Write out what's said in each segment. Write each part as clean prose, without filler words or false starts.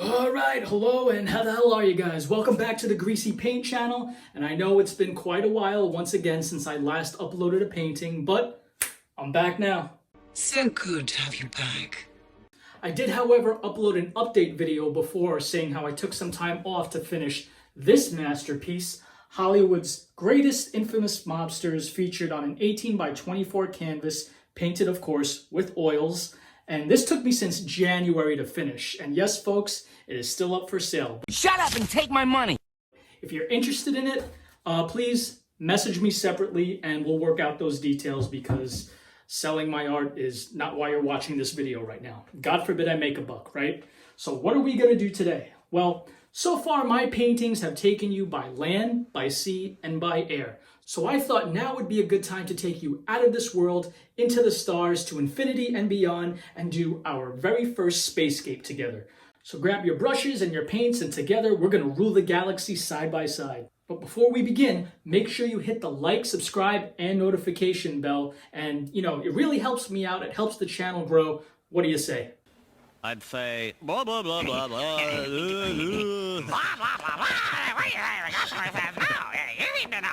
Alright, hello and how the hell are you guys? Welcome back to the Greasy Paint channel, and I know it's been quite a while once again since I last uploaded a painting, but I'm back now. So good to have you back. I did, however, upload an update video before saying how I took some time off to finish this masterpiece, Hollywood's greatest infamous mobsters, featured on an 18 by 24 canvas, painted of course with oils. And this took me since January to finish. And yes, folks, it is still up for sale. Shut up and take my money! If you're interested in it, please message me separately and we'll work out those details, because selling my art is not why you're watching this video right now. God forbid I make a buck, right? So what are we going to do today? Well, so far my paintings have taken you by land, by sea, and by air. So I thought now would be a good time to take you out of this world, into the stars, to infinity and beyond, and do our very first spacescape together. So grab your brushes and your paints, and together we're going to rule the galaxy side by side. But before we begin, make sure you hit the like, subscribe, and notification bell. And, you know, it really helps me out. It helps the channel grow. What do you say? I'd say blah blah blah blah blah. Blah, blah, blah, blah. You need to know.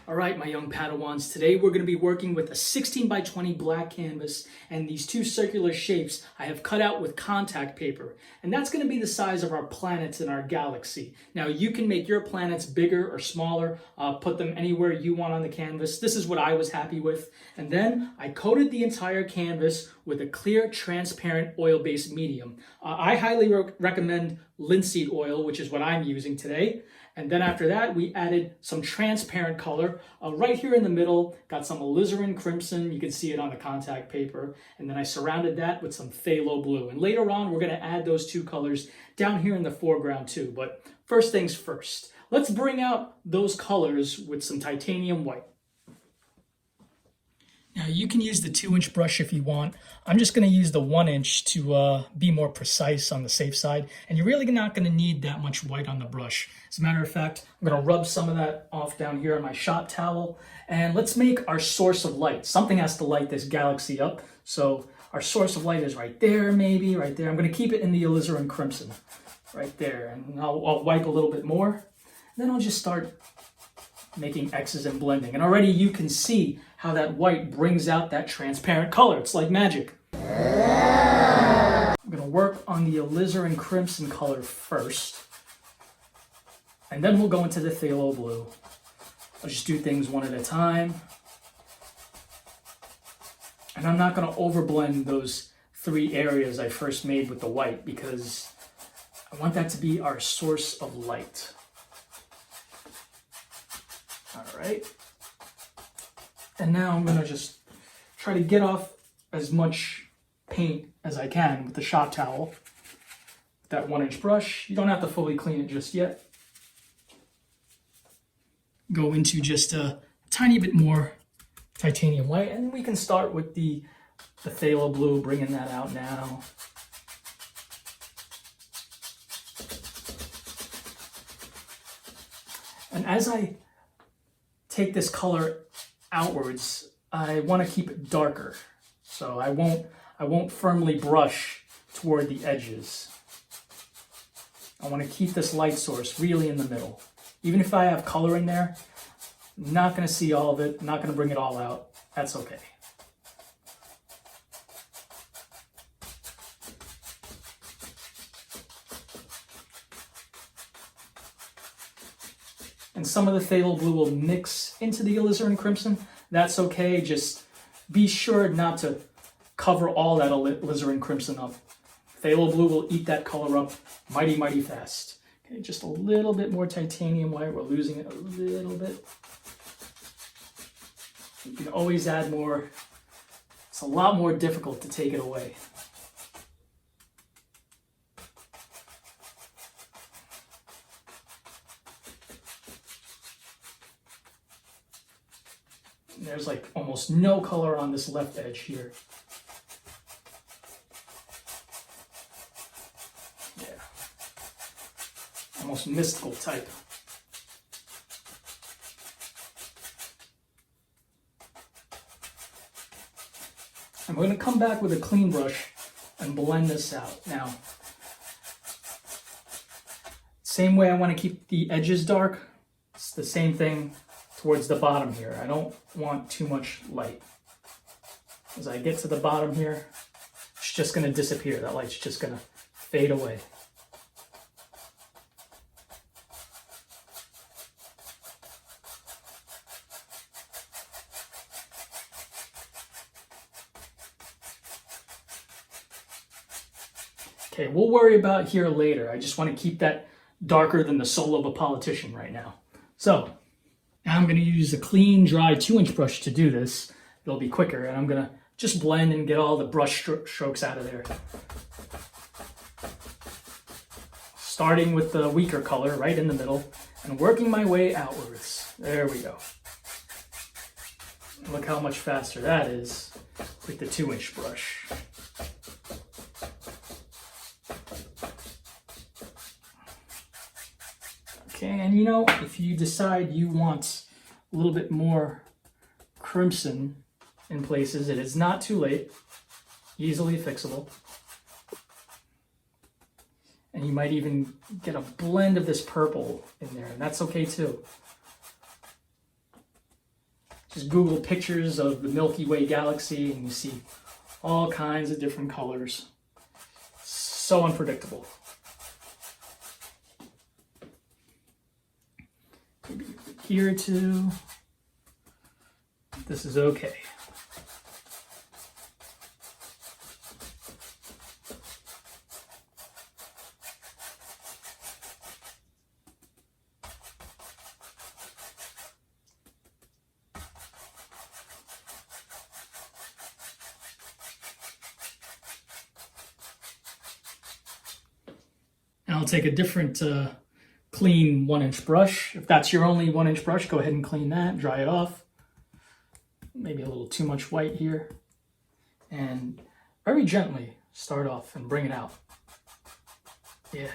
All right, my young Padawans, today we're going to be working with a 16 by 20 black canvas and these two circular shapes I have cut out with contact paper. And that's going to be the size of our planets in our galaxy. Now, you can make your planets bigger or smaller, put them anywhere you want on the canvas. This is what I was happy with. And then I coated the entire canvas with a clear, transparent, oil-based medium. I highly recommend linseed oil, which is what I'm using today. And then after that, we added some transparent color right here in the middle. Got some Alizarin Crimson. You can see it on the contact paper. And then I surrounded that with some Phthalo Blue. And later on, we're going to add those two colors down here in the foreground too. But first things first, let's bring out those colors with some titanium white. Now, you can use the 2-inch brush if you want. I'm just going to use the 1-inch to be more precise on the safe side. And you're really not going to need that much white on the brush. As a matter of fact, I'm going to rub some of that off down here on my shop towel. And let's make our source of light. Something has to light this galaxy up. So our source of light is right there, maybe, right there. I'm going to keep it in the Alizarin Crimson, right there. And I'll wipe a little bit more. And then I'll just start making X's and blending. And already you can see how that white brings out that transparent color. It's like magic. I'm going to work on the Alizarin Crimson color first. And then we'll go into the Phthalo Blue. I'll just do things one at a time. And I'm not going to overblend those 3 areas I first made with the white, because I want that to be our source of light. All right. And now I'm going to just try to get off as much paint as I can with the shop towel. That 1-inch brush. You don't have to fully clean it just yet. Go into just a tiny bit more titanium white, and we can start with the Phthalo Blue, bringing that out now. And as I take this color outwards, I want to keep it darker. So I won't firmly brush toward the edges. I want to keep this light source really in the middle. Even if I have color in there, I'm not going to see all of it, I'm not going to bring it all out. That's okay. And some of the Phthalo Blue will mix into the Alizarin Crimson. That's okay, just be sure not to cover all that Alizarin Crimson up. Phthalo Blue will eat that color up mighty, mighty fast. Okay, just a little bit more titanium white. We're losing it a little bit. You can always add more. It's a lot more difficult to take it away. There's like almost no color on this left edge here. Yeah. Almost mystical type. I'm going to come back with a clean brush and blend this out. Now, same way I want to keep the edges dark, it's the same thing towards the bottom here. I don't want too much light. As I get to the bottom here, it's just going to disappear. That light's just going to fade away. Okay, we'll worry about here later. I just want to keep that darker than the soul of a politician right now. So, now I'm going to use a clean, dry 2-inch brush to do this. It'll be quicker, and I'm going to just blend and get all the brush strokes out of there. Starting with the weaker color right in the middle and working my way outwards. There we go. Look how much faster that is with the 2-inch brush. Okay, and you know, if you decide you want a little bit more crimson in places, it is not too late, easily fixable. And you might even get a blend of this purple in there, and that's okay too. Just Google pictures of the Milky Way galaxy and you see all kinds of different colors. So unpredictable. Maybe here too. This is okay. And I'll take a different clean 1-inch brush. If that's your only 1-inch brush, go ahead and clean that, dry it off. Maybe a little too much white here. And very gently start off and bring it out. Yeah.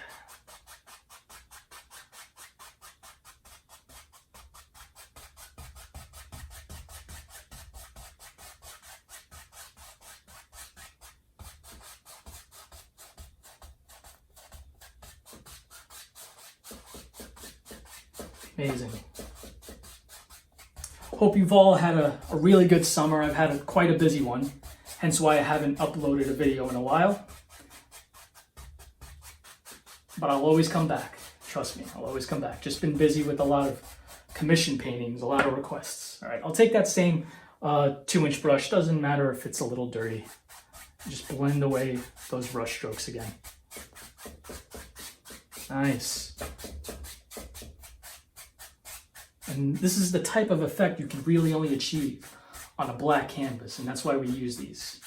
Amazing. Hope you've all had a really good summer. I've had quite a busy one, hence why I haven't uploaded a video in a while. But I'll always come back. Trust me, I'll always come back. Just been busy with a lot of commission paintings, a lot of requests. All right, I'll take that same 2-inch brush. Doesn't matter if it's a little dirty. Just blend away those brush strokes again. Nice. And this is the type of effect you can really only achieve on a black canvas, and that's why we use these.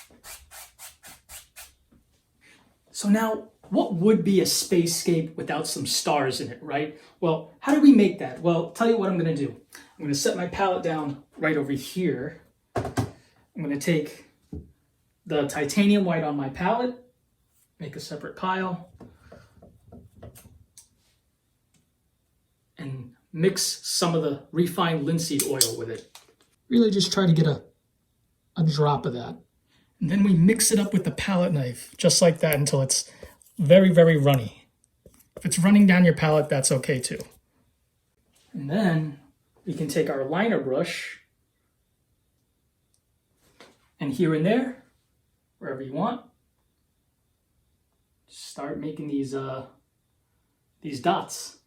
So now, what would be a spacescape without some stars in it, right? Well, how do we make that? Well, I'll tell you what I'm going to do. I'm going to set my palette down right over here. I'm going to take the titanium white on my palette, make a separate pile, and mix some of the refined linseed oil with it. Really just try to get a drop of that. And then we mix it up with the palette knife, just like that, until it's very, very runny. If it's running down your palette, that's okay too. And then we can take our liner brush and here and there, wherever you want, start making these dots.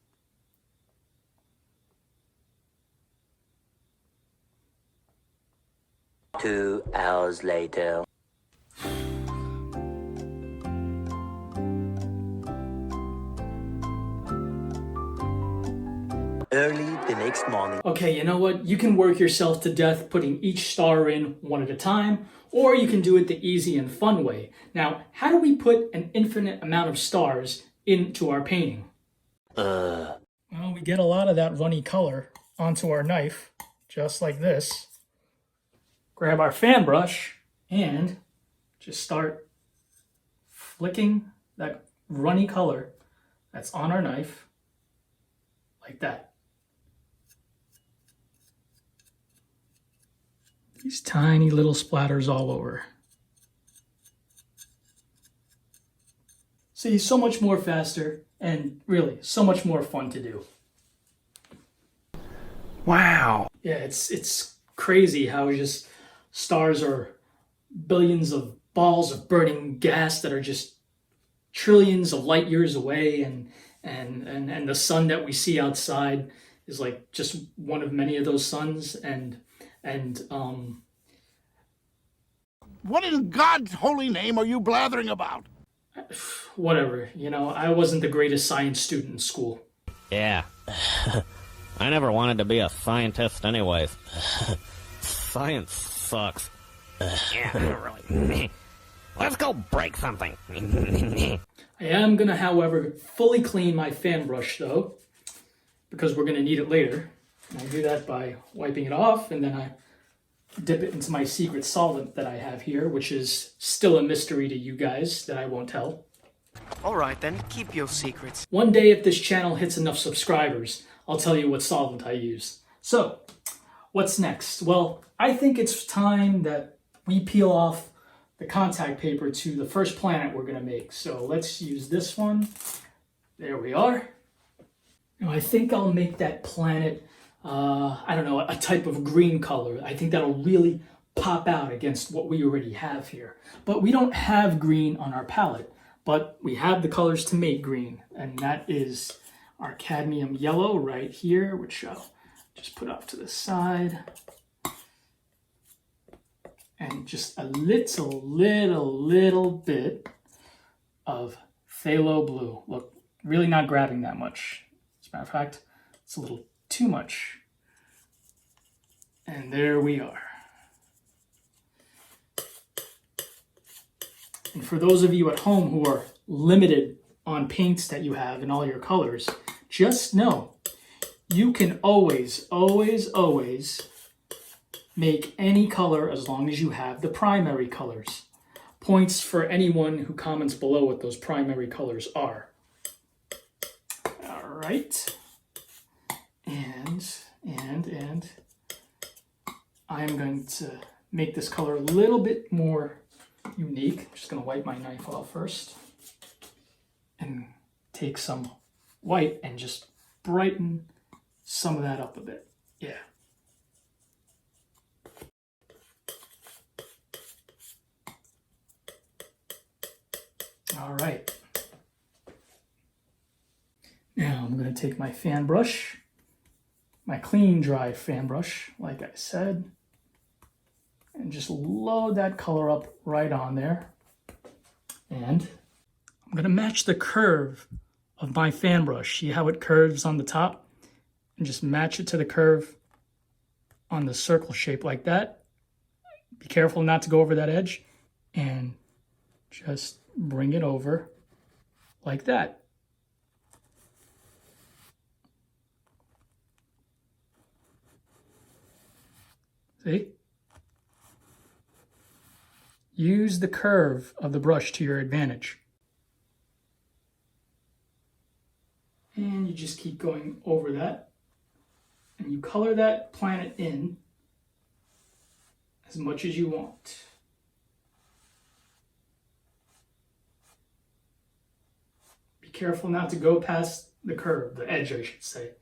Two hours later. Early the next morning. Okay, you know what? You can work yourself to death putting each star in one at a time, or you can do it the easy and fun way. Now, how do we put an infinite amount of stars into our painting? Well, we get a lot of that runny color onto our knife, just like this. Grab our fan brush and just start flicking that runny color that's on our knife like that. These tiny little splatters all over. See, so much more faster and really so much more fun to do. Wow. Yeah, it's crazy how just stars are billions of balls of burning gas that are just trillions of light years away, and the sun that we see outside is like just one of many of those suns, and What in God's holy name are you blathering about? whatever, you know, I wasn't the greatest science student in school. Yeah. I never wanted to be a scientist anyways. Science sucks. Yeah, really. Let's go break something. I am gonna, however, fully clean my fan brush though, because we're gonna need it later. And I do that by wiping it off, and then I dip it into my secret solvent that I have here, which is still a mystery to you guys that I won't tell. All right, then, keep your secrets. One day, if this channel hits enough subscribers, I'll tell you what solvent I use. So, what's next? Well, I think it's time that we peel off the contact paper to the first planet we're going to make. So let's use this one. There we are. Now, I think I'll make that planet, I don't know, a type of green color. I think that'll really pop out against what we already have here. But we don't have green on our palette, but we have the colors to make green, and that is our cadmium yellow right here, which I'll just put off to the side. And just a little bit of phthalo blue. Look, really not grabbing that much. As a matter of fact, it's a little too much. And there we are. And for those of you at home who are limited on paints that you have in all your colors, just know you can always make any color as long as you have the primary colors. Points for anyone who comments below what those primary colors are. All right. And I'm going to make this color a little bit more unique. I'm just going to wipe my knife off first and take some white and just brighten some of that up a bit. Yeah. All right. Now I'm going to take my fan brush, my clean, dry fan brush, like I said, and just load that color up right on there. And I'm going to match the curve of my fan brush. See how it curves on the top? And just match it to the curve on the circle shape like that. Be careful not to go over that edge. And just bring it over like that. See? Use the curve of the brush to your advantage. And you just keep going over that. And you color that planet in as much as you want. Be careful not to go past the curve, the edge, I should say.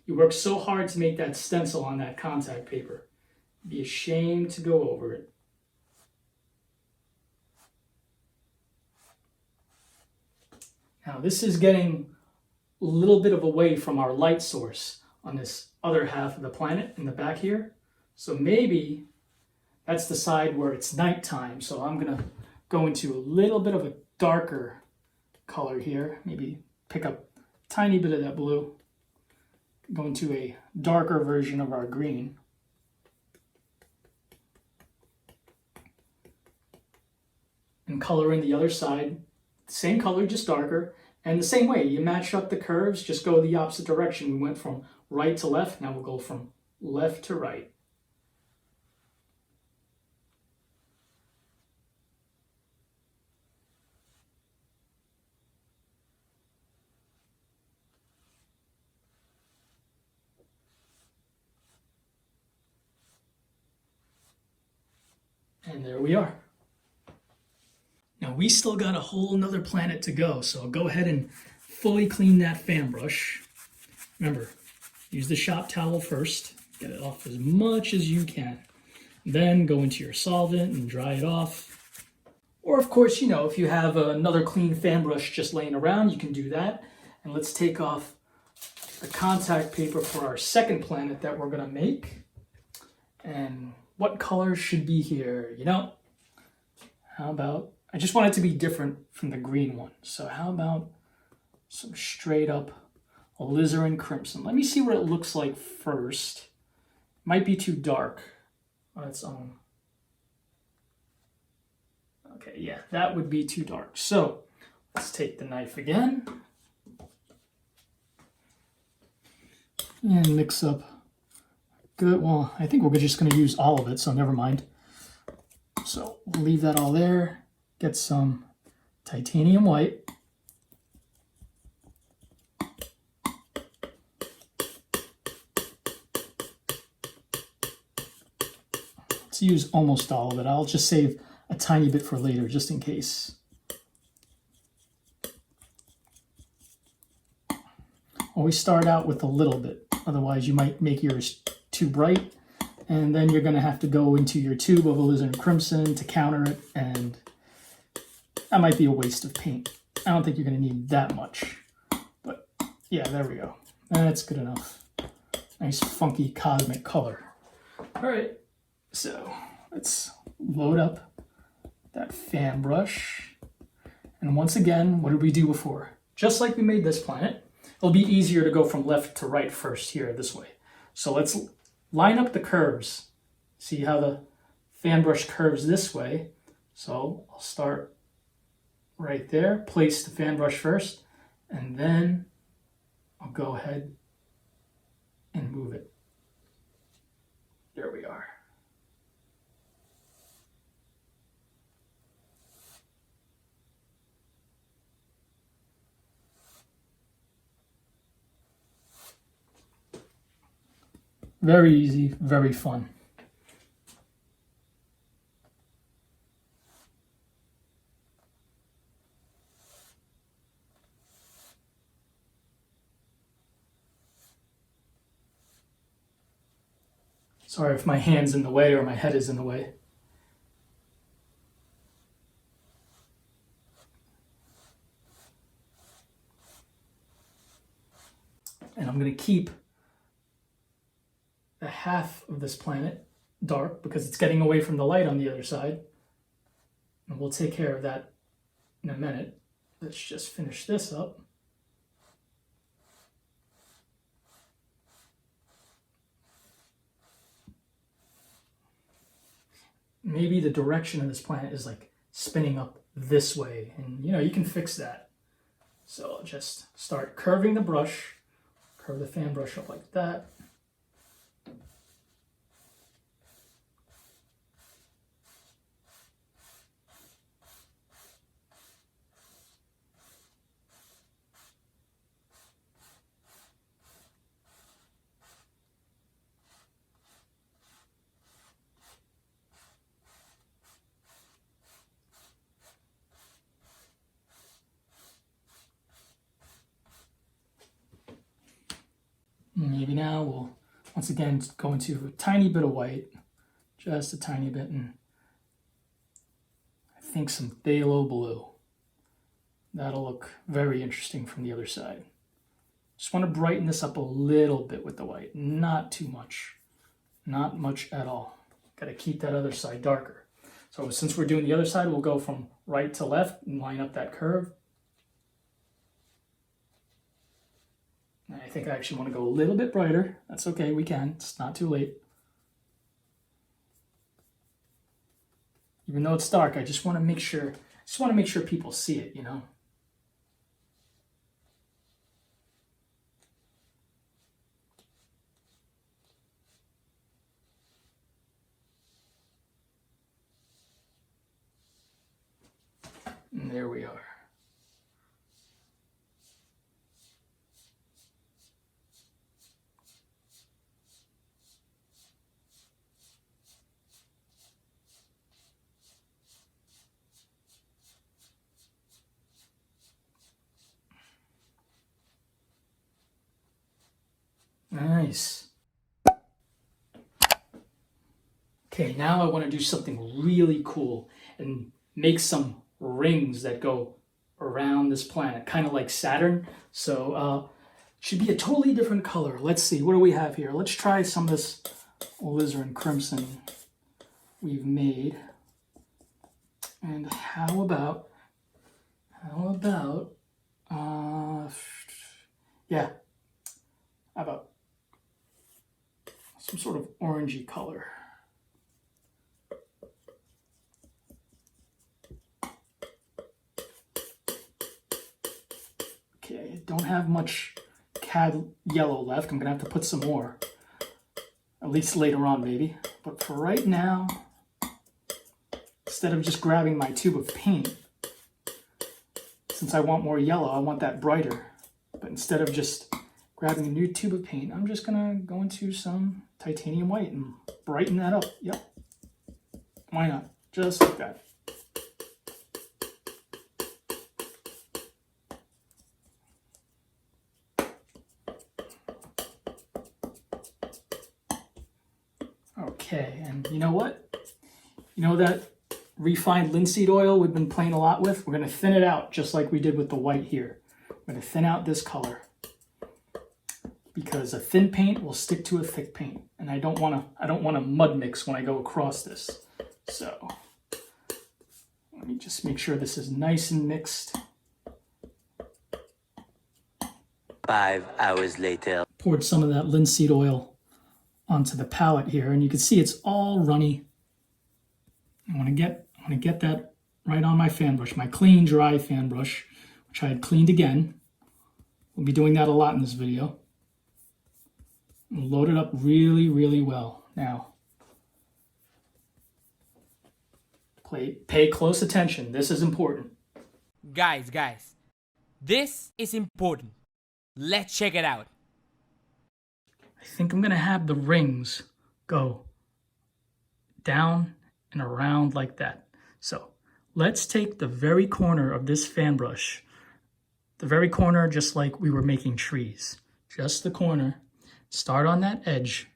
You worked so hard to make that stencil on that contact paper. Be ashamed to go over it. Now this is getting a little bit of away from our light source on this other half of the planet in the back here. So maybe that's the side where it's nighttime. So I'm gonna go into a little bit of a darker color here. Maybe pick up a tiny bit of that blue. Go into a darker version of our green. And color in the other side. Same color, just darker. And the same way, you match up the curves, just go the opposite direction. We went from right to left, now we'll go from left to right. And there we are. Now we still got a whole nother planet to go, so I'll go ahead and fully clean that fan brush. Remember, use the shop towel first. Get it off as much as you can. Then go into your solvent and dry it off. Or of course, you know, if you have another clean fan brush just laying around, you can do that. And let's take off the contact paper for our second planet that we're gonna make. And what color should be here? You know, how about, I just want it to be different from the green one. So how about some straight up Alizarin Crimson? Let me see what it looks like first. Might be too dark on its own. Okay, yeah, that would be too dark. So let's take the knife again and mix up. Good, well, I think we're just gonna use all of it, so never mind. So we'll leave that all there. Get some titanium white. Let's use almost all of it. I'll just save a tiny bit for later, just in case. Always start out with a little bit, otherwise you might make yours too bright, and then you're going to have to go into your tube of Alizarin Crimson to counter it, and that might be a waste of paint. I don't think you're going to need that much, but yeah, there we go. That's good enough. Nice funky cosmic color. All right, so let's load up that fan brush. And once again, what did we do before? Just like we made this planet, it'll be easier to go from left to right first here, this way. So let's line up the curves. See how the fan brush curves this way? So I'll start right there, place the fan brush first, and then I'll go ahead and move it. There we are. Very easy, very fun. Sorry if my hand's in the way or my head is in the way. And I'm going to keep the half of this planet dark because it's getting away from the light on the other side. And we'll take care of that in a minute. Let's just finish this up. Maybe the direction of this planet is like spinning up this way, and you know, you can fix that. So I'll just start curving the brush, curve the fan brush up like that. Maybe now we'll once again go into a tiny bit of white, just a tiny bit, and I think some phthalo blue. That'll look very interesting from the other side. Just want to brighten this up a little bit with the white, not too much, not much at all. Got to keep that other side darker. So since we're doing the other side, we'll go from right to left and line up that curve. I think I actually want to go a little bit brighter. That's okay, we can. It's not too late. Even though it's dark, I just want to make sure people see it, you know. And there we are. Nice. Okay, now I want to do something really cool and make some rings that go around this planet, kind of like Saturn. So should be a totally different color. Let's see, what do we have here? Let's try some of this Alizarin Crimson we've made. And how about yeah, how about some sort of orangey color. Okay, I don't have much Cad Yellow left. I'm gonna have to put some more, at least later on maybe. But for right now, instead of just grabbing my tube of paint, since I want more yellow, I want that brighter. But instead of just grabbing a new tube of paint, I'm just gonna go into some titanium white and brighten that up. Yep. Why not? Just like that. Okay, and you know what? You know that refined linseed oil we've been playing a lot with? We're gonna thin it out just like we did with the white here. I'm gonna thin out this color because a thin paint will stick to a thick paint, and I don't want to mud mix when I go across this. So let me just make sure this is nice and mixed. 5 hours later. Poured some of that linseed oil onto the palette here, and you can see it's all runny. I want to get that right on my fan brush, my clean, dry fan brush, which I had cleaned again. We'll be doing that a lot in this video. We'll load it up really, really well. Now, pay close attention. This is important. Guys, this is important. Let's check it out. I think I'm going to have the rings go down and around like that. So let's take the very corner of this fan brush, the very corner just like we were making trees, just the corner, start on that edge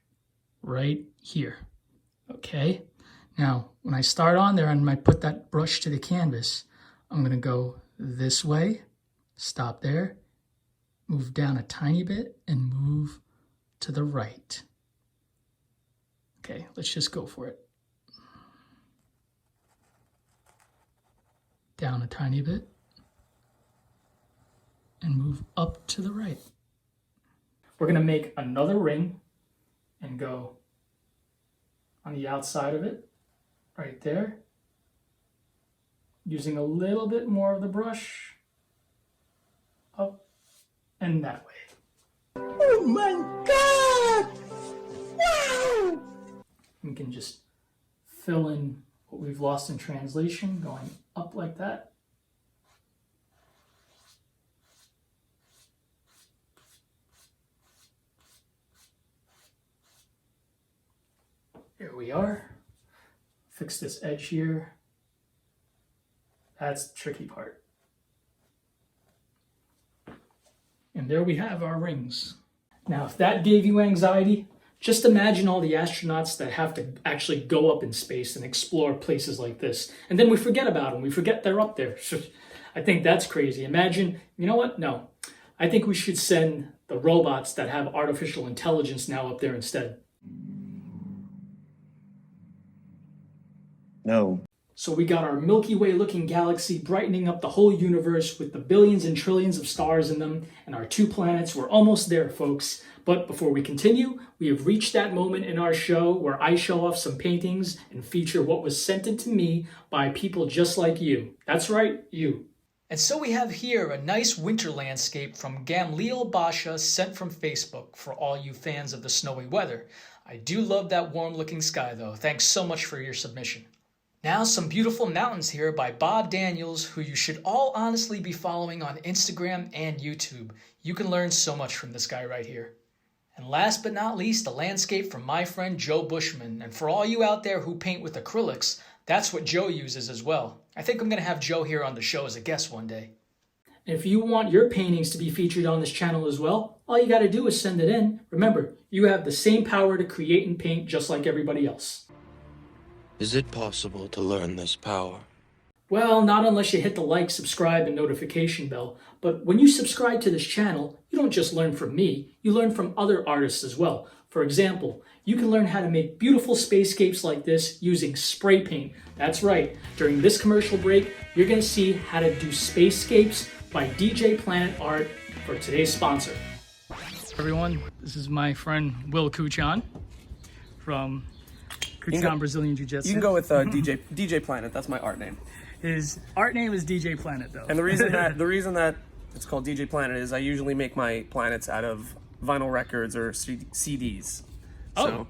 right here, okay? Now, when I start on there and I put that brush to the canvas, I'm gonna go this way, stop there, move down a tiny bit and move to the right. Okay, let's just go for it. Down a tiny bit and move up to the right. We're gonna make another ring and go on the outside of it, right there, using a little bit more of the brush, up and that way. Oh my God! Wow! We can just fill in what we've lost in translation, going up like that. Here we are. Fix this edge here. That's the tricky part. And there we have our rings. Now, if that gave you anxiety, just imagine all the astronauts that have to actually go up in space and explore places like this. And then we forget about them. We forget they're up there. I think that's crazy. Imagine, you know what? No. I think we should send the robots that have artificial intelligence now up there instead. No. So we got our Milky Way looking galaxy brightening up the whole universe with the billions and trillions of stars in them, and our 2 planets. We're almost there, folks. But before we continue, we have reached that moment in our show where I show off some paintings and feature what was sent in to me by people just like you. That's right, you. And so we have here a nice winter landscape from Gamliel Basha sent from Facebook for all you fans of the snowy weather. I do love that warm looking sky though. Thanks so much for your submission. Now some beautiful mountains here by Bob Daniels, who you should all honestly be following on Instagram and YouTube. You can learn so much from this guy right here. And last but not least, a landscape from my friend Joe Bushman. And for all you out there who paint with acrylics, that's what Joe uses as well. I think I'm going to have Joe here on the show as a guest one day. And if you want your paintings to be featured on this channel as well, all you got to do is send it in. Remember, you have the same power to create and paint just like everybody else. Is it possible to learn this power? Well, not unless you hit the like, subscribe, and notification bell. But when you subscribe to this channel, you don't just learn from me, you learn from other artists as well. For example, you can learn how to make beautiful spacescapes like this using spray paint. That's right, during this commercial break, you're going to see how to do spacescapes by DJ Planet Art for today's sponsor. Everyone, this is my friend Will Kuchan from Kuchan Brazilian Jiu-Jitsu. You can go with DJ Planet. That's my art name. His art name is DJ Planet, though. And the reason that it's called DJ Planet is I usually make my planets out of vinyl records or CDs. Oh. So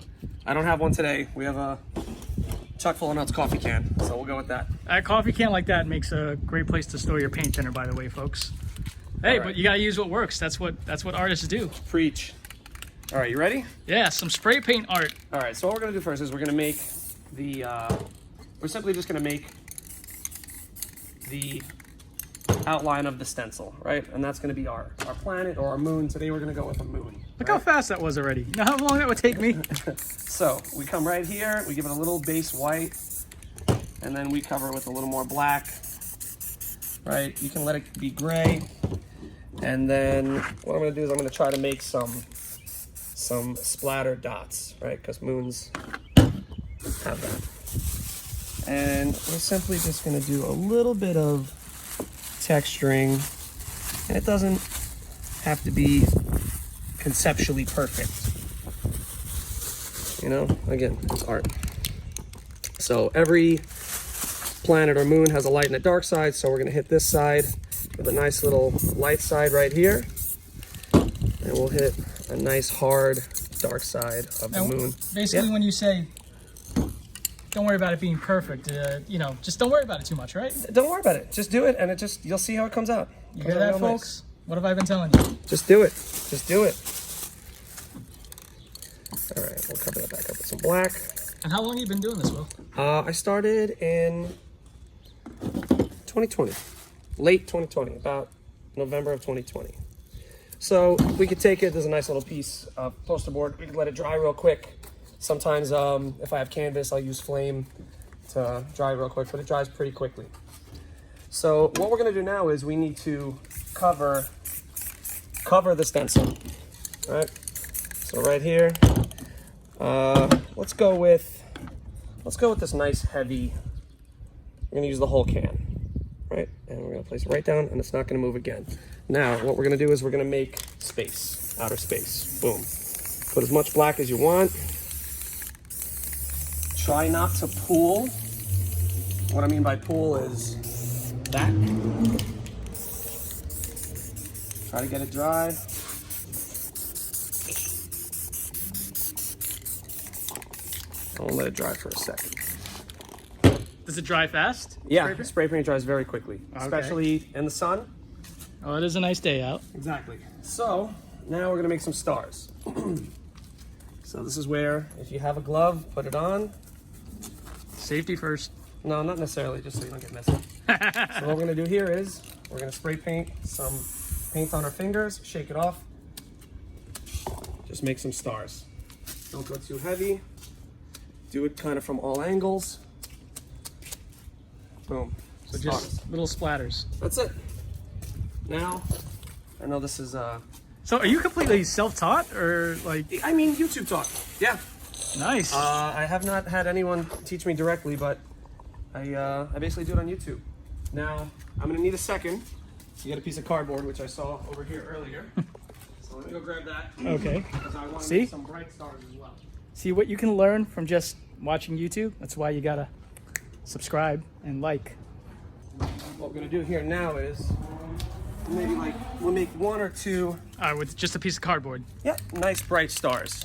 I don't have one today. We have a chock full of nuts coffee can, so we'll go with that. A coffee can like that makes a great place to store your paint thinner, by the way, folks. Hey, right. But you gotta use what works. That's what artists do. Preach. All right, you ready? Yeah, some spray paint art. All right, so what we're gonna do first is we're gonna make the, we're simply just gonna make the outline of the stencil, right? And that's gonna be our planet or our moon. Today we're gonna go with a moon. Look how fast that was already. You know how long that would take me? So we come right here, we give it a little base white, and then we cover it with a little more black, right? You can let it be gray. And then what I'm gonna do is I'm gonna try to make some splatter dots, right? Because moons have that. And we're simply just gonna do a little bit of texturing, and it doesn't have to be conceptually perfect. You know, again, it's art. So every planet or moon has a light and a dark side, so we're gonna hit this side with a nice little light side right here, and we'll hit a nice hard dark side of the moon. Basically, when you say, don't worry about it being perfect, you know, just don't worry about it too much, right? Don't worry about it. Just do it, and you'll see how it comes out. You hear that, folks? What have I been telling you? Just do it. Just do it. All right, we'll cover that back up with some black. And how long have you been doing this, Will? I started in 2020, late 2020, about November of 2020. So we could take it, there's a nice little piece of poster board. We could let it dry real quick. Sometimes if I have canvas, I'll use flame to dry real quick, but it dries pretty quickly. So what we're gonna do now is we need to cover the stencil, all right? So right here, let's go with this nice heavy. We're gonna use the whole can, right? And we're gonna place it right down, and it's not gonna move again. Now, what we're gonna do is we're gonna make space, outer space. Boom. Put as much black as you want. Try not to pool. What I mean by pool is that. Try to get it dry. I'll let it dry for a second. Does it dry fast? Yeah, spray paint dries very quickly, especially in the sun. Oh, it is a nice day out. Exactly. So now we're gonna make some stars. So this is where, if you have a glove, put it on. Safety first. No, not necessarily, just so you don't get messy. So what we're gonna do here is we're gonna spray paint some paint on our fingers, shake it off. Just make some stars. Don't go too heavy. Do it kind of from all angles. Boom. So just little splatters. That's it. Now, I know this is So are you completely self-taught or like? I mean, YouTube taught. Yeah. Nice. I have not had anyone teach me directly, but I basically do it on YouTube. Now, I'm gonna need a second to get a piece of cardboard, which I saw over here earlier. So let me go grab that. Okay. Because I want to See? make some bright stars as well. See what you can learn from just watching YouTube? That's why you gotta subscribe and like. What we're gonna do here now is maybe we'll make one or two. With just a piece of cardboard. Yep, nice bright stars.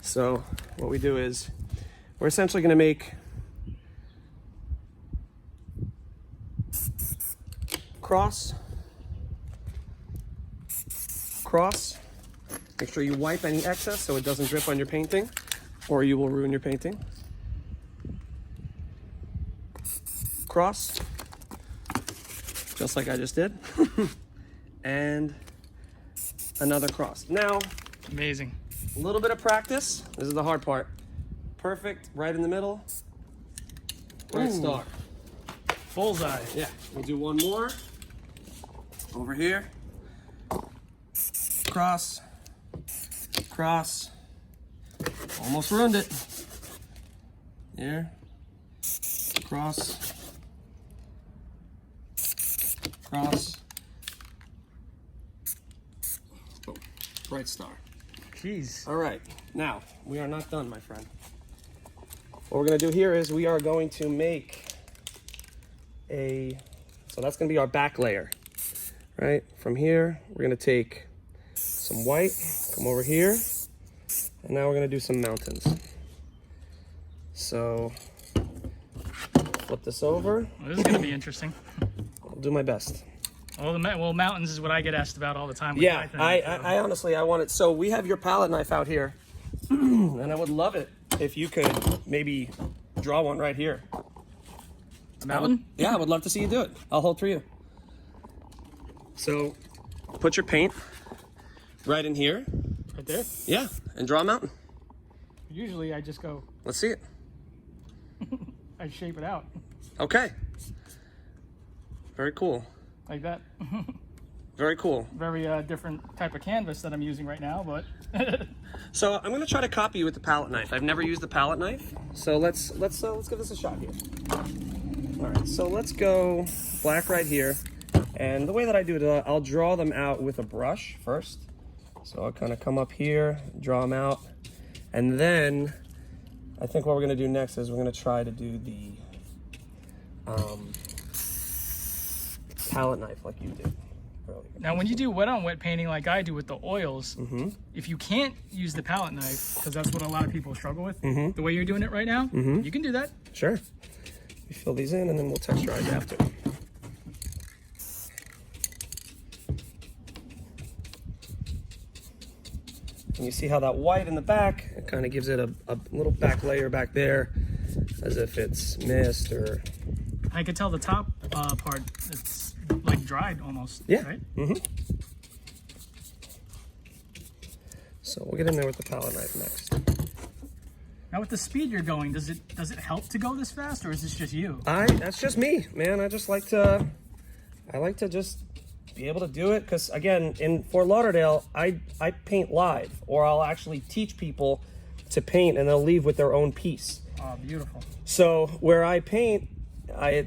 So what we do is we're essentially gonna make cross. Make sure you wipe any excess so it doesn't drip on your painting, or you will ruin your painting. Cross. just like I just did. And another cross. Now, Amazing. a little bit of practice. This is the hard part. Perfect, right in the middle. Right star. Bullseye. Yeah, we'll do one more. Over here. Cross. Cross. Almost ruined it. There. Cross. Cross. Boom. Bright star. Jeez. All right, now we are not done, my friend. What we're gonna do here is we are going to make so that's gonna be our back layer, right? From here, we're gonna take some white, come over here, and now we're gonna do some mountains. So, flip this over. Well, this is going to be interesting. I'll do my best. Well, mountains is what I get asked about all the time. With Yeah, my thing, I honestly, I want it. So we have your palette knife out here, and I would love it if you could maybe draw one right here. A mountain? Yeah, I would love to see you do it. I'll hold for you. So, put your paint right in here. Right there? Yeah, and draw a mountain. Usually I just go, Let's see it. I shape it out. Okay. Very cool. Like that. Very cool. Very different type of canvas that I'm using right now, but... So I'm gonna try to copy you with the palette knife. I've never used the palette knife, so let's give this a shot here. All right, so let's go black right here, and the way that I do it, I'll draw them out with a brush first. So I'll kind of come up here, draw them out, and then I think what we're gonna do next is we're gonna try to do the palette knife like you did earlier. Now, when you do wet-on-wet painting like I do with the oils, if you can't use the palette knife, because that's what a lot of people struggle with, the way you're doing it right now, you can do that. Sure. We fill these in and then we'll texturize after. And you see how that white in the back, it kind of gives it a little back layer back there, as if it's mist or... I could tell the top part, it's like dried almost, Yeah. right? So we'll get in there with the palette knife next. Now, with the speed you're going, does it help to go this fast, or is this just you? That's just me, man. I like to just be able to do it, because again, in Fort Lauderdale, I paint live, or I'll actually teach people to paint and they'll leave with their own piece. Oh, beautiful. So where I paint,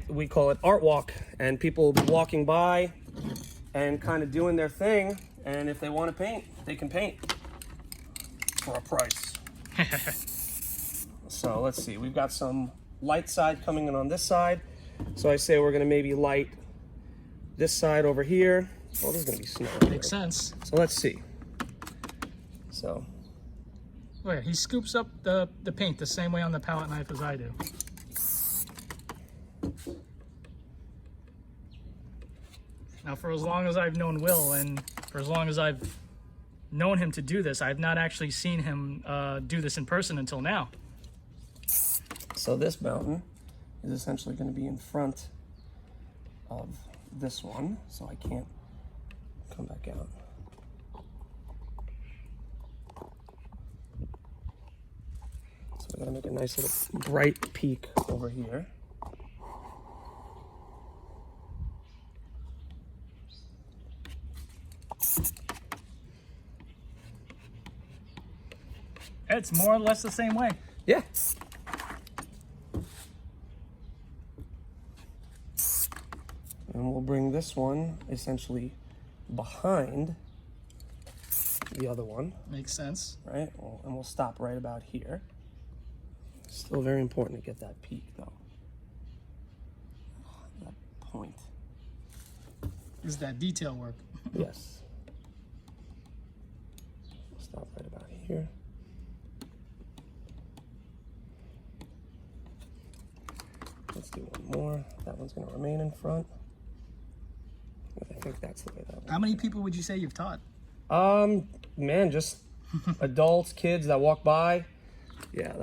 we call it art walk, and people will be walking by and kind of doing their thing, and if they want to paint, they can paint for a price. So let's see, we've got some light side coming in on this side. So I say we're gonna maybe light this side over here. Oh, there's gonna be snow. Makes sense. So let's see. So. Wait, he scoops up the paint the same way on the palette knife as I do. Now, for as long as I've known Will, and for as long as I've known him to do this, I've not actually seen him do this in person until now. So this mountain is essentially going to be in front of this one, so I can't come back out. So I got to make a nice little bright peak over here. It's more or less the same way. Yeah. And we'll bring this one essentially behind the other one. Makes sense. Right? And we'll stop right about here. Still very important to get that peak, though. That point. Is that detail work? Yes. Stop right about here. Let's do one more. That one's going to remain in front. I think that's the way that one. How many people would you say you've taught? Man, just adults, kids that walk by. Yeah,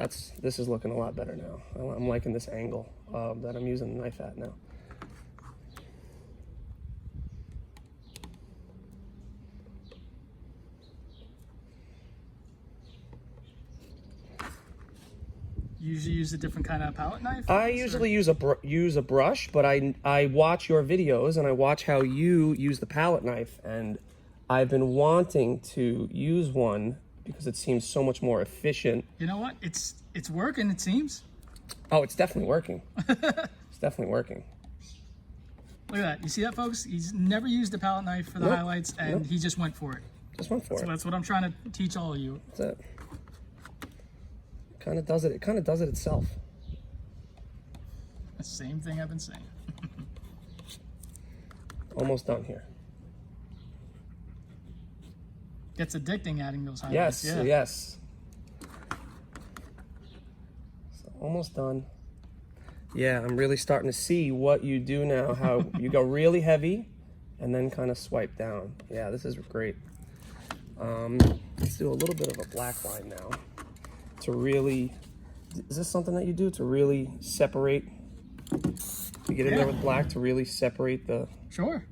this is looking a lot better now. I'm liking this angle that I'm using the knife at now. usually use a different kind of palette knife? I usually use a brush, but I watch your videos and I watch how you use the palette knife, and I've been wanting to use one because it seems so much more efficient. You know what? It's working, it seems. Oh, it's definitely working. It's definitely working. Look at that. You see that, folks? He's never used a palette knife for the highlights, and he just went for it. Just went for it. So that's what I'm trying to teach all of you. That's it. Kind of does it. It kind of does it itself. The same thing I've been saying. Almost done here. Gets addicting adding those highlights. Yes, yeah. yes. So almost done. Yeah, I'm really starting to see what you do now, how you go really heavy and then kind of swipe down. Yeah, this is great. Let's do a little bit of a black line now to really, is this something that you do to really separate? You get in there with black to really separate the... Sure.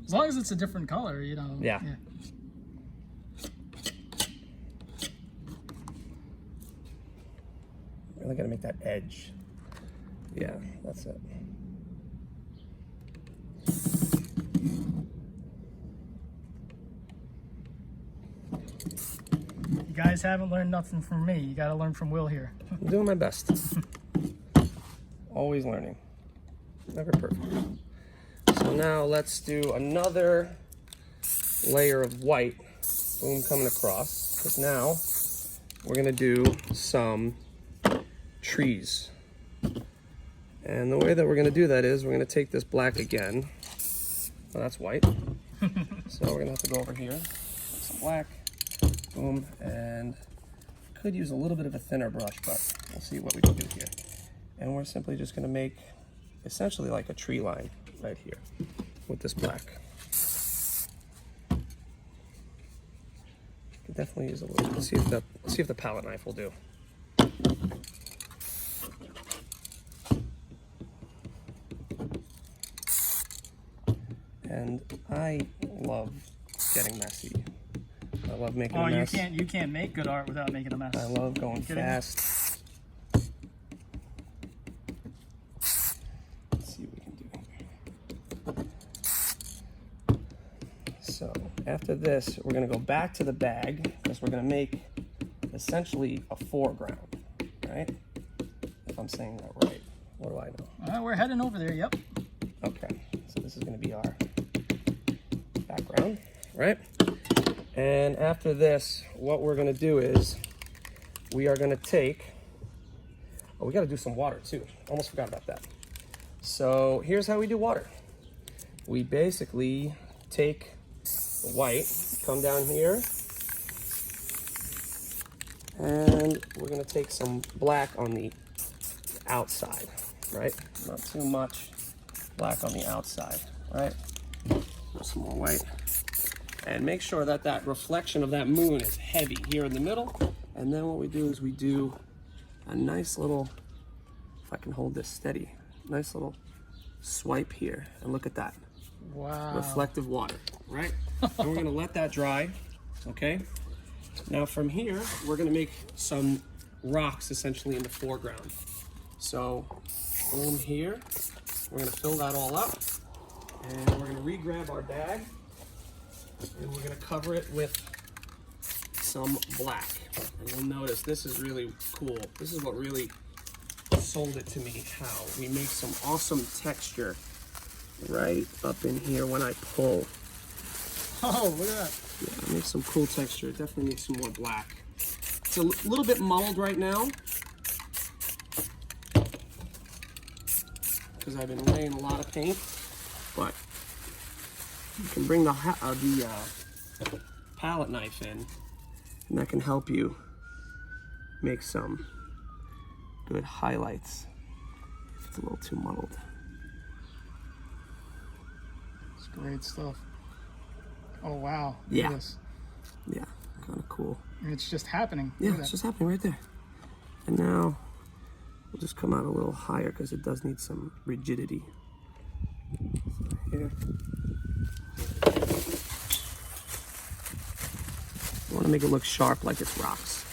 As long as it's a different color, you know. Yeah. Really gotta make that edge. Yeah, that's it. You guys haven't learned nothing from me. You gotta learn from Will here. I'm doing my best. Always learning. Never perfect. So now let's do another layer of white. Boom, coming across. Because now we're gonna do some trees. And the way that we're gonna do that is we're gonna take this black again. Well, that's white. So we're gonna have to go over here. Put some black. Boom, and could use a little bit of a thinner brush, but we'll see what we can do here. And we're simply just gonna make essentially like a tree line right here with this black. Could definitely use a little. Let's see if the palette knife will do. And I love getting messy. I love making a mess. You can't make good art without making a mess. I love going fast. Let's see what we can do. So after this, we're gonna go back to the bag because we're gonna make essentially a foreground, right? If I'm saying that right. What do I know? We're heading over there, yep. Okay, so this is gonna be our background, right? And after this, what we're gonna do is we are gonna take, oh, we gotta do some water too. Almost forgot about that. So here's how we do water. We basically take the white, come down here, and we're gonna take some black on the outside, right? Not too much black on the outside, right? Some more white. And make sure that that reflection of that moon is heavy here in the middle. And then what we do is we do a nice little, if I can hold this steady, nice little swipe here. And look at that. Wow. Reflective water, right? And we're gonna let that dry, okay? Now from here, we're gonna make some rocks essentially in the foreground. So, boom here, we're gonna fill that all up. And we're gonna re-grab our bag. And we're gonna cover it with some black. And you'll notice this is really cool. This is what really sold it to me, how we make some awesome texture right up in here when I pull. Oh, look at that. Yeah, it makes some cool texture. It definitely makes some more black. It's a little bit muddled right now because I've been laying a lot of paint, but you can bring the palette knife in, and that can help you make some good highlights if it's a little too muddled. It's great stuff. Oh, wow. Look Yeah. at this. Yeah, kind of cool. And it's just happening. Yeah, Look at it's that. just happening right there. And now we'll just come out a little higher because it does need some rigidity. Here. I want to make it look sharp like it's rocks.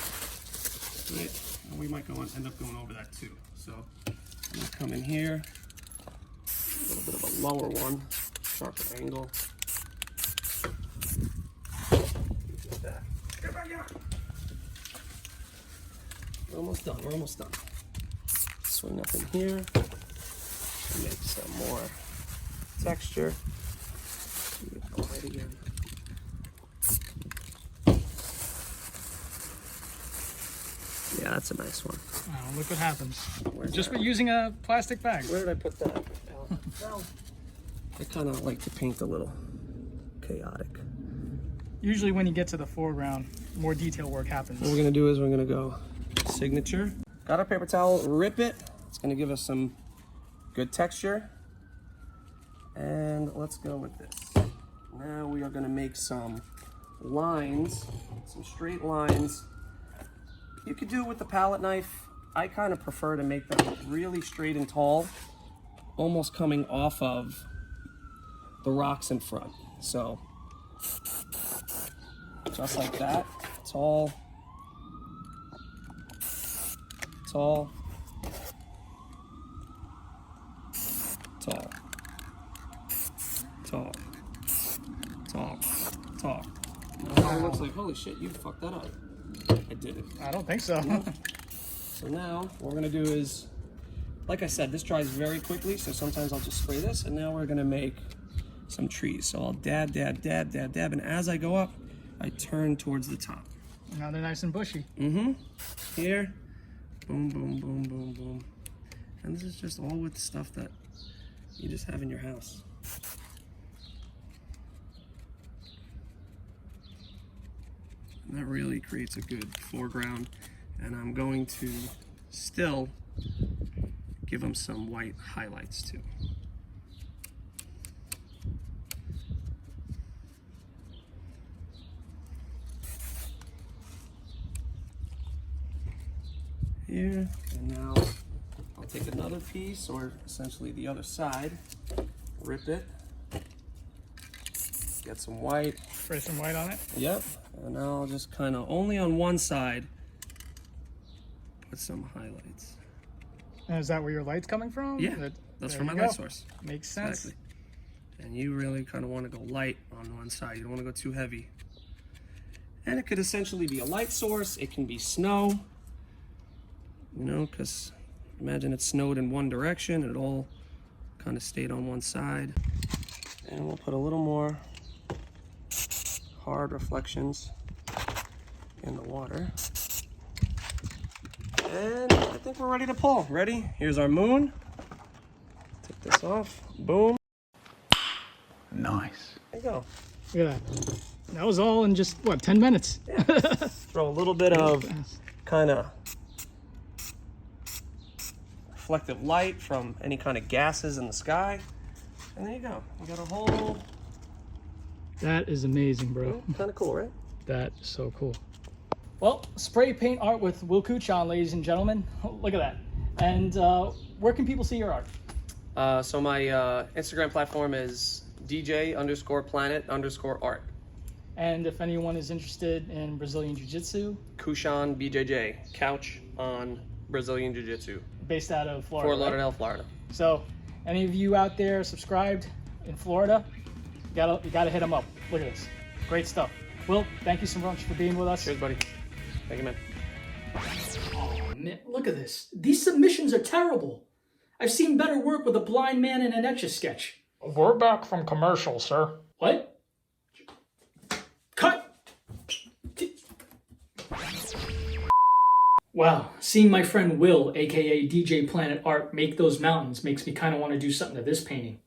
Right? And we might end up going over that too. So I'm gonna come in here, a little bit of a lower one, sharper angle. Like that. Get back here. We're almost done. We're almost done. Swing up in here. Make some more texture. Go right again. Yeah, that's a nice one. Oh, look what happens. Where's Just that? with using a plastic bag. Where did I put that? Well, I kind of like to paint a little chaotic. Usually when you get to the foreground, more detail work happens. What we're gonna do is we're gonna go signature. Got our paper towel, rip it. It's gonna give us some good texture. And let's go with this. Now we are gonna make some lines, some straight lines. You could do it with the palette knife. I kind of prefer to make them really straight and tall, almost coming off of the rocks in front. So, just like that, tall, tall, tall, tall, tall, tall. Now it looks like, holy shit, you fucked that up. I did it. I don't think so. So now what we're gonna do is, like I said, this dries very quickly, so sometimes I'll just spray this, and now we're gonna make some trees. So I'll dab, dab, dab, dab, dab, and as I go up, I turn towards the top. Now they're nice and bushy. Mm-hmm. Here, boom, boom, boom, boom, boom. And this is just all with stuff that you just have in your house. And that really creates a good foreground. And I'm going to still give them some white highlights too. Here, and now I'll take another piece, or essentially the other side, rip it, get some white. Spray some white on it. Yep, and now I'll just kind of only on one side put some highlights. And is that where your light's coming from? Yeah, that's from my you light go. source. Makes sense. Exactly. And you really kind of want to go light on one side. You don't want to go too heavy. And it could essentially be a light source. It can be snow. You know, because imagine it snowed in one direction and it all kind of stayed on one side. And we'll put a little more hard reflections in the water. And I think we're ready to pull. Ready? Here's our moon. Take this off. Boom. Nice. There you go. Look at that. That was all in just, what, 10 minutes? Yeah. Throw a little bit of kind of reflective light from any kind of gases in the sky. And there you go. We got a whole... That is amazing, bro. Kind of cool, right? That is so cool. Well, spray paint art with Will Kuchan, ladies and gentlemen. Look at that. And where can people see your art? So my Instagram platform is DJ_planet_art. And if anyone is interested in Brazilian Jiu-Jitsu, Kushan BJJ, couch on Brazilian Jiu-Jitsu. based out of Florida. Fort right? Lauderdale, Florida. So, any of you out there subscribed in Florida, you gotta hit them up. Look at this, great stuff. Will, thank you so much for being with us. Cheers, buddy. Thank you, man. Oh man, look at this. These submissions are terrible. I've seen better work with a blind man in an Etch-a-Sketch. We're back from commercial, sir. What? Cut! Wow, seeing my friend Will, aka DJ Planet Art, make those mountains makes me kind of want to do something to this painting.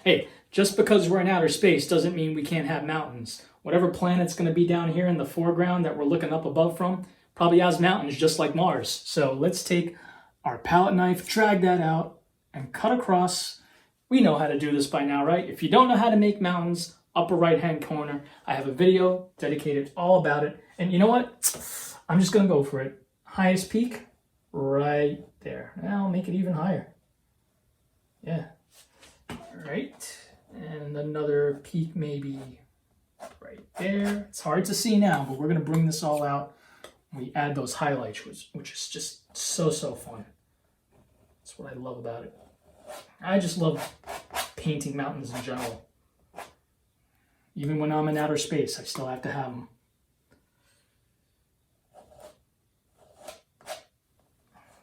Hey, just because we're in outer space doesn't mean we can't have mountains. Whatever planet's going to be down here in the foreground that we're looking up above from probably has mountains just like Mars. So let's take our palette knife, drag that out, and cut across. We know how to do this by now, right? If you don't know how to make mountains, upper right-hand corner, I have a video dedicated all about it. And you know what? I'm just going to go for it. Highest peak, right there. Now I'll make it even higher. Yeah. All right. And another peak maybe right there. It's hard to see now, but we're going to bring this all out We add those highlights, which is just so fun. That's what I love about it. I just love painting mountains in general. Even when I'm in outer space, I still have to have them.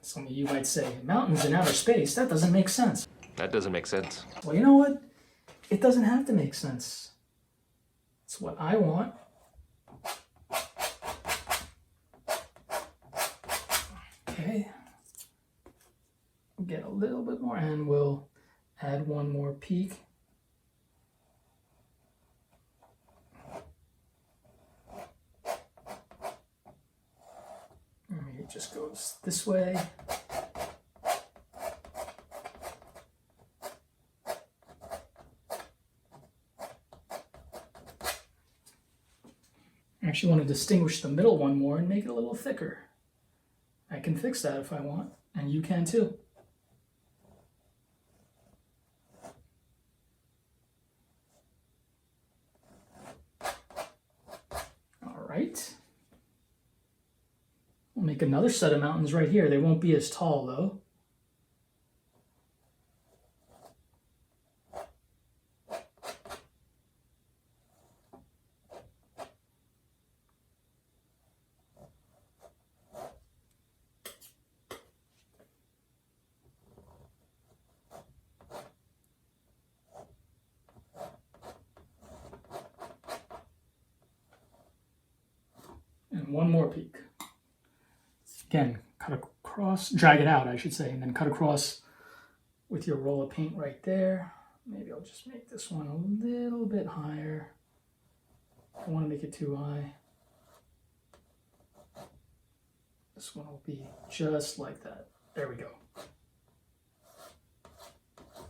Some of you might say, mountains in outer space, that doesn't make sense. That doesn't make sense. Well, you know what? It doesn't have to make sense. It's what I want. Okay. Get a little bit more, and we'll add one more peak. Maybe it just goes this way. I actually want to distinguish the middle one more and make it a little thicker. I can fix that if I want, and you can too. All right. We'll make another set of mountains right here. They won't be as tall though. And one more peak. Again, cut across, drag it out, I should say, and then cut across with your roll of paint right there. Maybe I'll just make this one a little bit higher. I don't want to make it too high. This one will be just like that. There we go.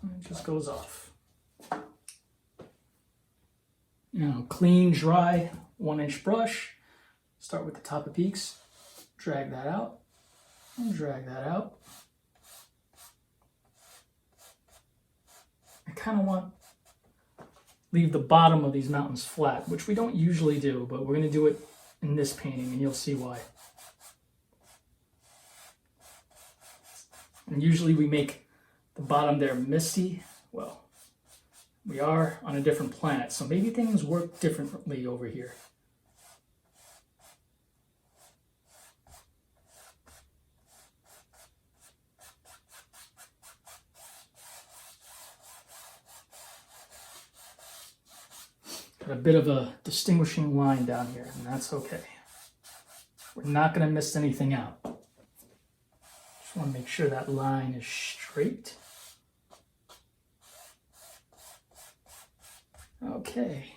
And it just goes off. Now, clean, dry, 1-inch brush. Start with the top of peaks. Drag that out, and drag that out. I kind of want to leave the bottom of these mountains flat, which we don't usually do, but we're going to do it in this painting, and you'll see why. And usually we make the bottom there misty. Well, we are on a different planet, so maybe things work differently over here. Got a bit of a distinguishing line down here, and that's okay. We're not going to miss anything out. Just want to make sure that line is straight. Okay.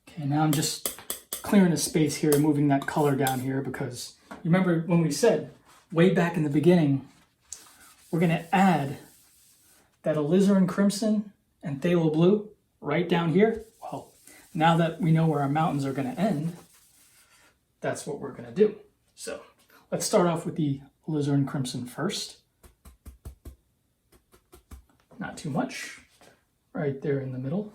Okay, now I'm just clearing the space here, moving that color down here, because you remember when we said way back in the beginning, we're going to add that Alizarin Crimson and Phthalo Blue right down here. Well, now that we know where our mountains are going to end, that's what we're going to do. So let's start off with the Alizarin Crimson first. Not too much, right there in the middle.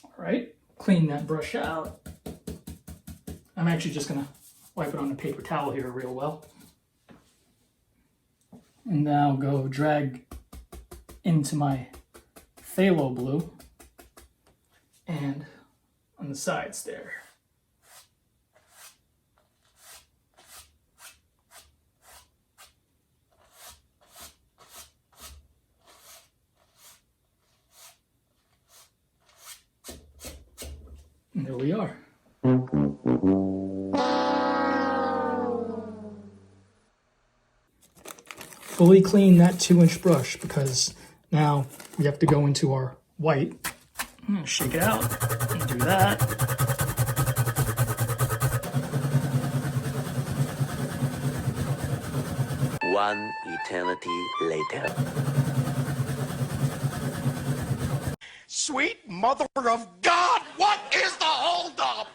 All right, clean that brush out. I'm actually just gonna wipe it on a paper towel here real well. And now go drag into my Phthalo Blue and on the sides there. And there we are. Fully clean that 2-inch brush because now we have to go into our white. I'm gonna shake it out and do that. One eternity later. Sweet mother of God, what is the holdup?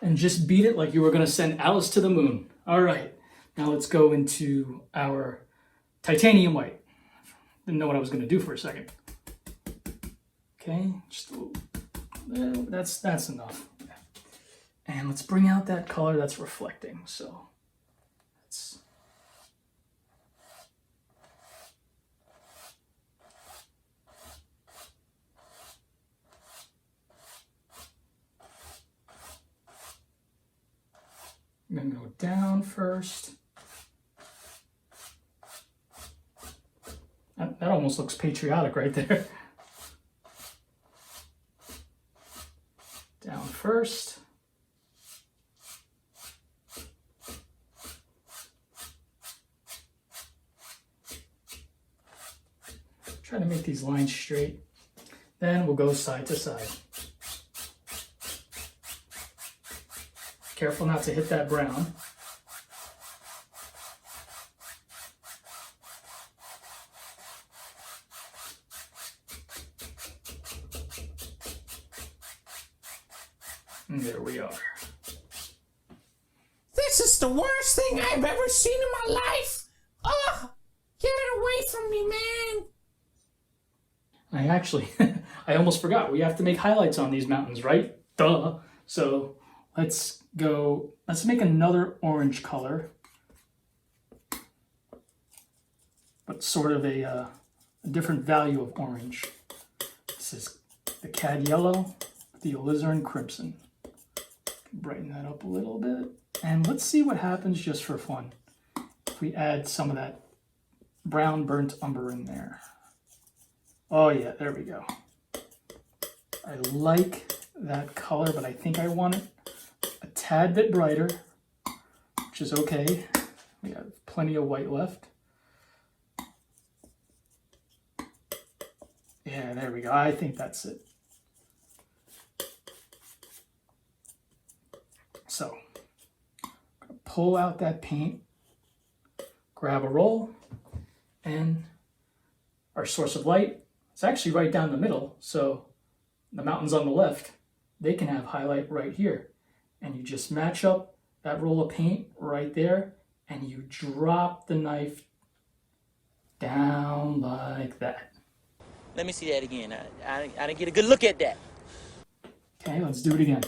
And just beat it like you were gonna send Alice to the moon. All right, now let's go into our titanium white. Didn't know what I was going to do for a second. Okay, just a little, that's enough. And let's bring out that color that's reflecting. So let's I'm going to go down first. That almost looks patriotic right there. Down first. Try to make these lines straight. Then we'll go side to side. Careful not to hit that brown. And there we are. This is the worst thing I've ever seen in my life. Ugh! Get it away from me, man! I actually, I almost forgot. We have to make highlights on these mountains, right? Duh. So let's make another orange color. But sort of a different value of orange. This is the Cad Yellow, the Alizarin Crimson. Brighten that up a little bit. And let's see what happens just for fun if we add some of that brown burnt umber in there. Oh yeah, there we go. I like that color, but I think I want it a tad bit brighter, which is okay. We have plenty of white left. Yeah, there we go. I think that's it. So, I'm gonna pull out that paint, grab a roll, and our source of light is actually right down the middle. So the mountains on the left, they can have highlight right here. And you just match up that roll of paint right there, and you drop the knife down like that. Let me see that again. I didn't get a good look at that. Okay, let's do it again.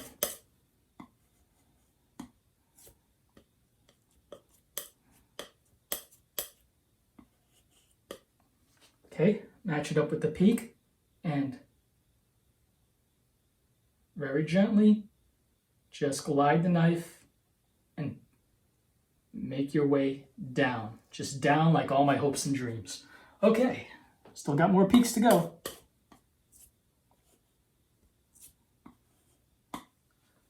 Okay, match it up with the peak and very gently just glide the knife and make your way down. Just down like all my hopes and dreams. Okay, still got more peaks to go.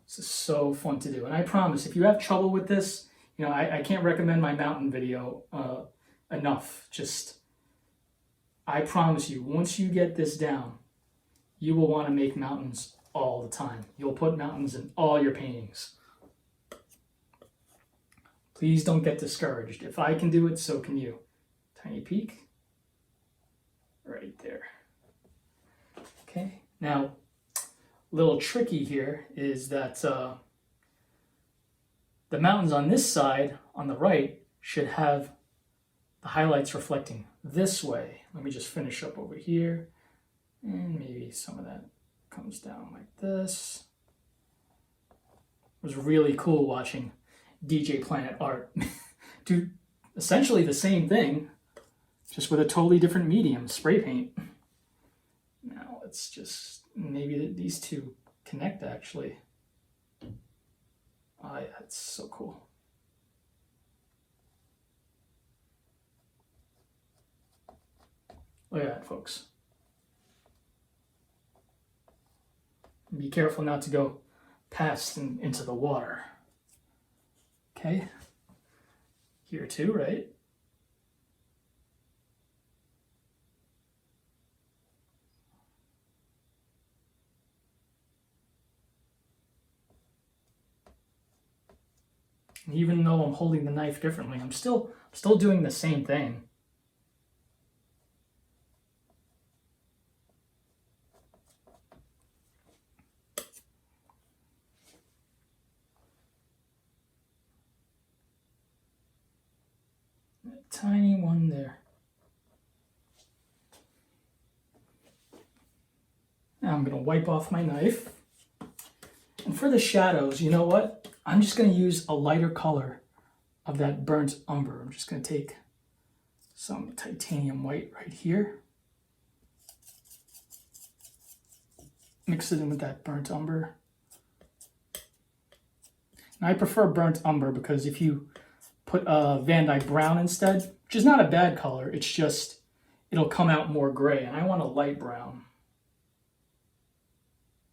This is so fun to do. And I promise, if you have trouble with this, you know, I can't recommend my mountain video enough. Just, I promise you, once you get this down, you will want to make mountains all the time. You'll put mountains in all your paintings. Please don't get discouraged. If I can do it, so can you. Tiny peak. Right there. Okay, now, a little tricky here is that the mountains on this side, on the right, should have the highlights reflecting this way. Let me just finish up over here. And maybe some of that comes down like this. It was really cool watching DJ Planet Art do essentially the same thing, just with a totally different medium, spray paint. Now let's just, maybe these two connect actually. Oh yeah, that's so cool. Look at that, folks. Be careful not to go past and into the water. Okay. Here too, right? Even though I'm holding the knife differently, I'm still doing the same thing. tiny one there. Now I'm going to wipe off my knife. And for the shadows, you know what? I'm just going to use a lighter color of that burnt umber. I'm just going to take some titanium white right here. Mix it in with that burnt umber. And I prefer burnt umber because if you put Van Dyke brown instead, which is not a bad color, it's just, it'll come out more gray. And I want a light brown.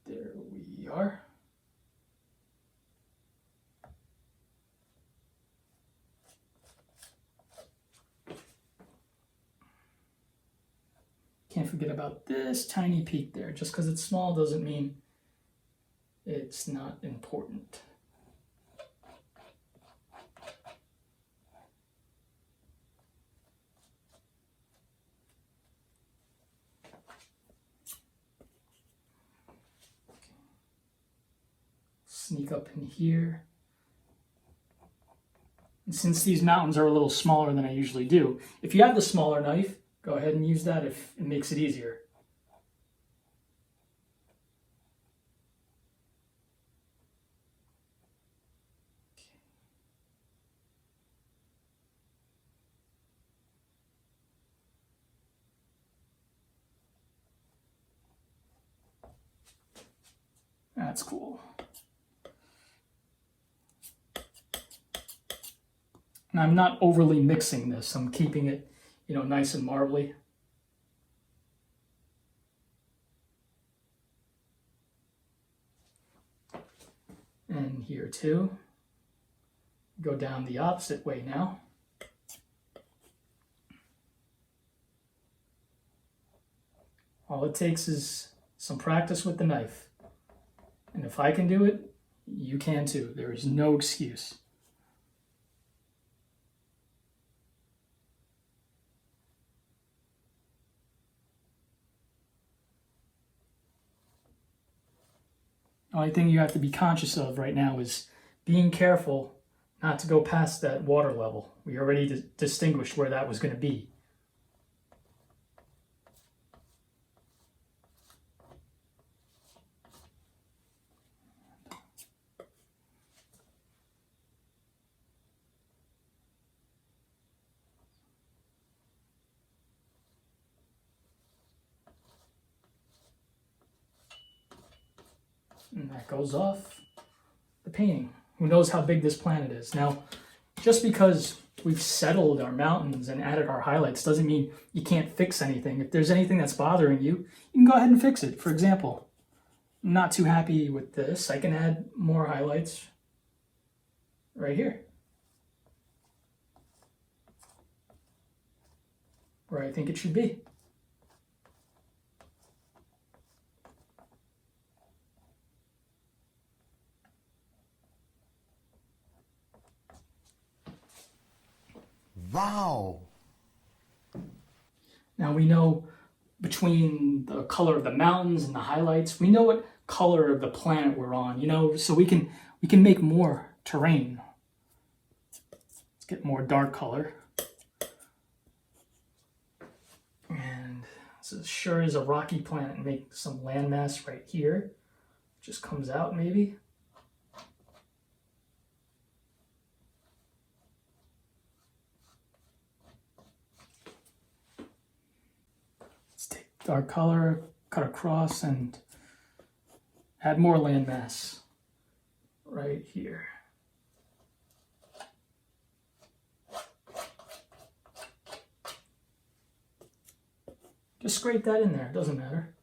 There we are. Can't forget about this tiny peak there. Just because it's small doesn't mean it's not important. Sneak up in here. And since these mountains are a little smaller than I usually do, if you have the smaller knife, go ahead and use that if it makes it easier. That's cool. And I'm not overly mixing this. I'm keeping it, you know, nice and marbly. And here too. Go down the opposite way now. All it takes is some practice with the knife. And if I can do it, you can too. There is no excuse. The only thing you have to be conscious of right now is being careful not to go past that water level. We already distinguished where that was going to be. And that goes off the painting. Who knows how big this planet is. Now, just because we've settled our mountains and added our highlights doesn't mean you can't fix anything. If there's anything that's bothering you, you can go ahead and fix it. For example, I'm not too happy with this. I can add more highlights right here, where I think it should be. Wow. Now we know between the color of the mountains and the highlights, we know what color of the planet we're on, you know, so we can make more terrain. Let's get more dark color. And this sure is a rocky planet. Make some landmass right here. Just comes out maybe. Dark color, cut across, and add more landmass right here. Just scrape that in there, it doesn't matter.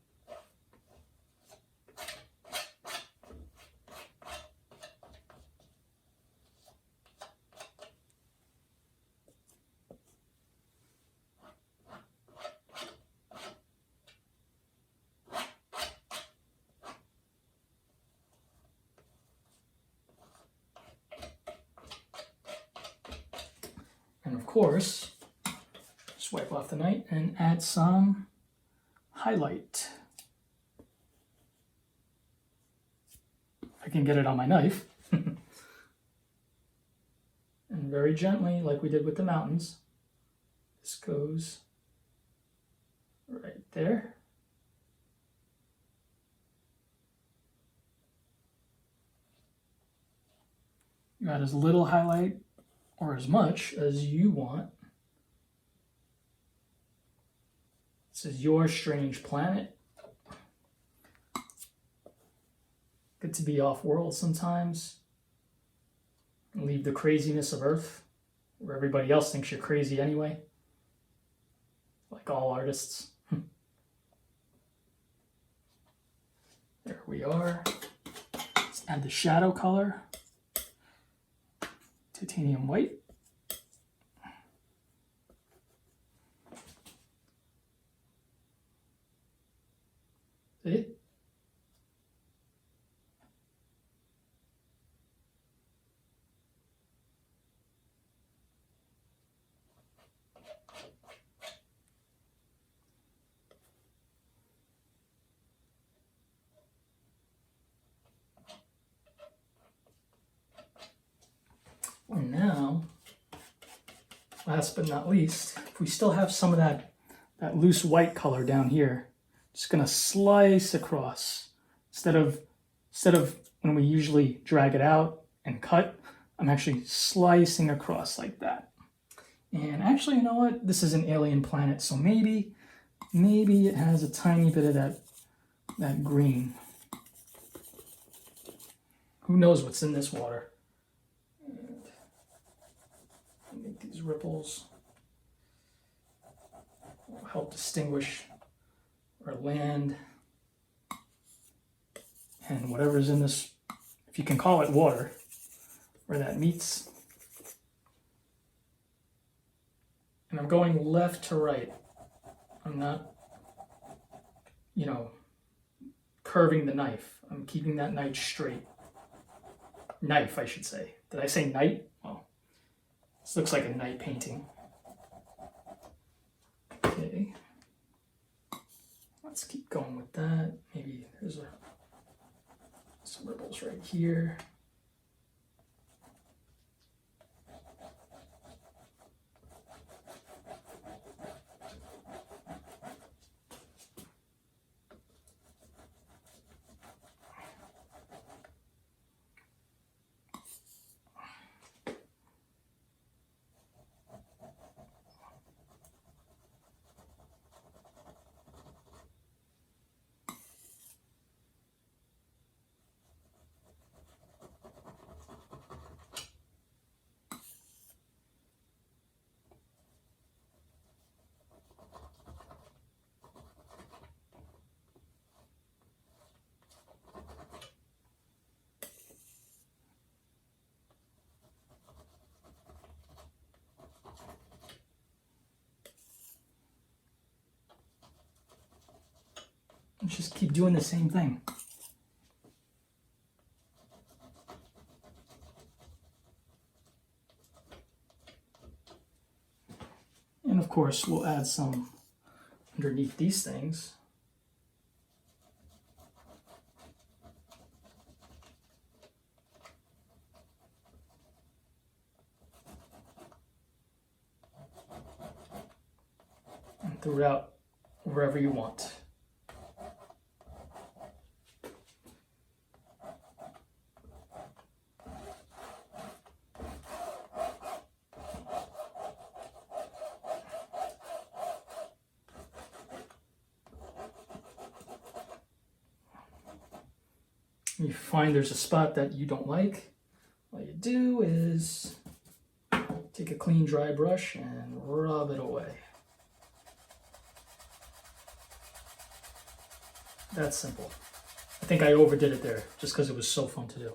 And of course, just wipe off the knife and add some highlight. If I can get it on my knife. And very gently, like we did with the mountains, This goes right there. You add as little highlight or as much as you want. This is your strange planet. Good to be off-world sometimes. And leave the craziness of Earth, where everybody else thinks you're crazy anyway. Like all artists. There we are. Let's add the shadow color. Titanium white. See? And now, last but not least, if we still have some of that loose white color down here, just gonna slice across. Instead of when we usually drag it out and cut, I'm actually slicing across like that. And actually, you know what? This is an alien planet, so maybe it has a tiny bit of that green. Who knows what's in this water? Make these ripples will help distinguish our land and whatever's in this, if you can call it water, where that meets. And I'm going left to right. I'm not, curving the knife. I'm keeping that knife straight. Knife, I should say. Did I say knight? Well, this looks like a night painting. Okay. Let's keep going with that. Maybe there's some ripples right here. Let's just keep doing the same thing. And of course, we'll add some underneath these things. And throughout, wherever you want. You find there's a spot that you don't like, all you do is take a clean dry brush and rub it away. That's simple. I think I overdid it there just because it was so fun to do.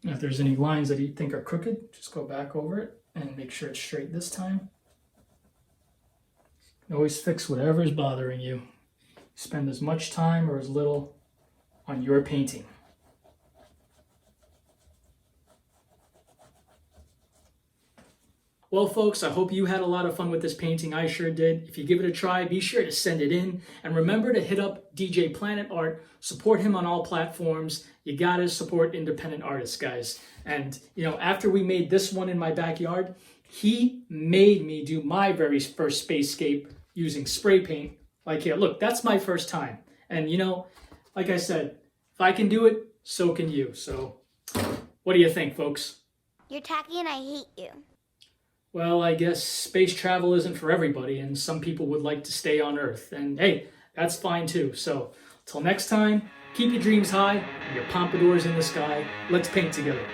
Now, if there's any lines that you think are crooked, just go back over it and make sure it's straight this time. You can always fix whatever is bothering you. Spend as much time or as little on your painting. Well, folks, I hope you had a lot of fun with this painting. I sure did. If you give it a try, be sure to send it in. And remember to hit up DJ Planet Art. Support him on all platforms. You gotta support independent artists, guys. And, after we made this one in my backyard, he made me do my very first spacescape using spray paint. Like here, look, that's my first time. And, like I said, if I can do it, so can you. So, what do you think, folks? You're tacky and I hate you. Well, I guess space travel isn't for everybody, and some people would like to stay on Earth. And hey, that's fine too. So, till next time, keep your dreams high and your pompadours in the sky. Let's paint together.